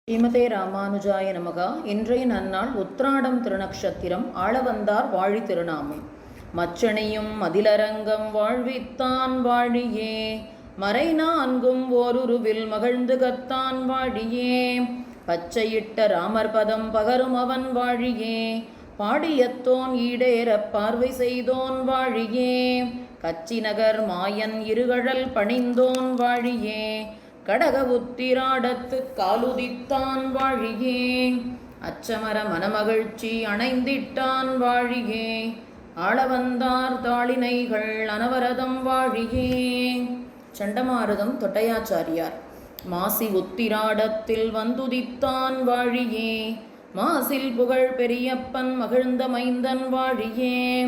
ஸ்ரீமதே ராமானுஜாய நமகா. இன்றைய நன்னாள் உத்ராடம் திருநக்ஷத்திரம். ஆளவந்தார் வாழி திருநாமம். மச்சனையும் மதிலரங்கம் வாழ்வித்தான் வாழியே, மறை நான்கும் ஓருருவில் மகிழ்ந்து கத்தான் வாழியே, பச்சையிட்ட ராமர் பதம் பகரும் அவன் வாழியே, பாடியத்தோன் ஈடேறப் பார்வை செய்தோன் வாழியே, கச்சி நகர் மாயன் இருகழல் பணிந்தோன் வாழியே, கடக உத்திராடத்து காலுதித்தான் வாழியே, அச்சமர மனமகிழ்ச்சி அணைந்திட்டான் வாழியே, ஆளவந்தார் தாளினைகள் அனவரதம் வாழியே. சண்டமாருதம் தொட்டையாச்சாரியார். மாசி உத்திராடத்தில் வந்துதித்தான் வாழியே, மாசில் புகழ் பெரியப்பன் மகிழ்ந்த மைந்தன் வாழியே,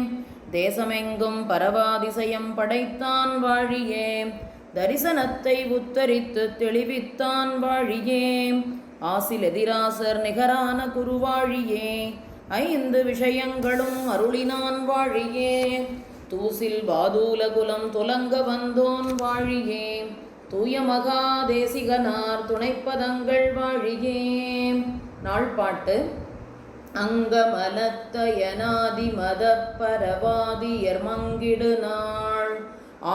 தேசமெங்கும் பரவாதிசயம் படைத்தான் வாழியே, தரிசனத்தை உத்தரித்து தெளிவித்தான் வாழியே, ஆசில் எதிராசர் நிகரான குருவாழியே, ஐந்து விஷயங்களும் அருளினான் வாழியே, தூசில் பாதூலகுலம் துலங்க வந்தோன் வாழியே, தூய மகாதேசிகனார் துணைப்பதங்கள் வாழியே. நாள்பாட்டு. அங்கமலத்தயனாதி மத பரவாதியர் மங்கிடு நாள்,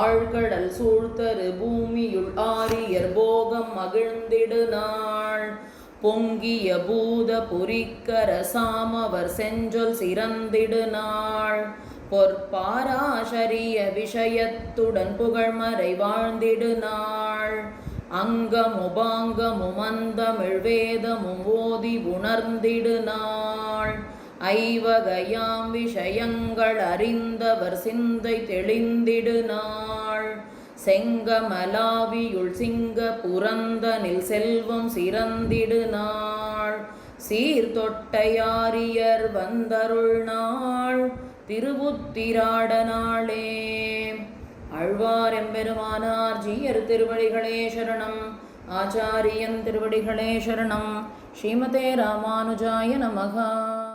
ஆழ்கடல் சூழ்த்தரு பூமியுள் ஆரியர் போகம் மகிழ்ந்திடு நாள், பொங்கிய பூத புரிக்கர சாமவர் செஞ்சொல் சிறந்திடு நாள், பொற்பாராசரிய விஷயத்துடன் புகழ்மறை வாழ்ந்திடு நாள், அங்கமுபாங்கமும் அந்தமிழ் வேதமும் ஓதி உணர்ந்திடு நாள், ஐவகையாம் விஷயங்கள் அறிந்தவர் சிந்தை தெளிந்திடு நாள், செங்கமலாவியுள் சிங்க புரந்தனில் செல்வம் சிறந்திடு நாள், சீர்தொட்டையாரியர் வந்தருள் நாள், திருவுத்திராட நாளே. ஆழ்வார் எம்பெருமானார் ஜீயர் திருவடிகளே சரணம். ஆச்சாரியன் திருவடிகளே சரணம். ஸ்ரீமதே ராமானுஜாய நமகா.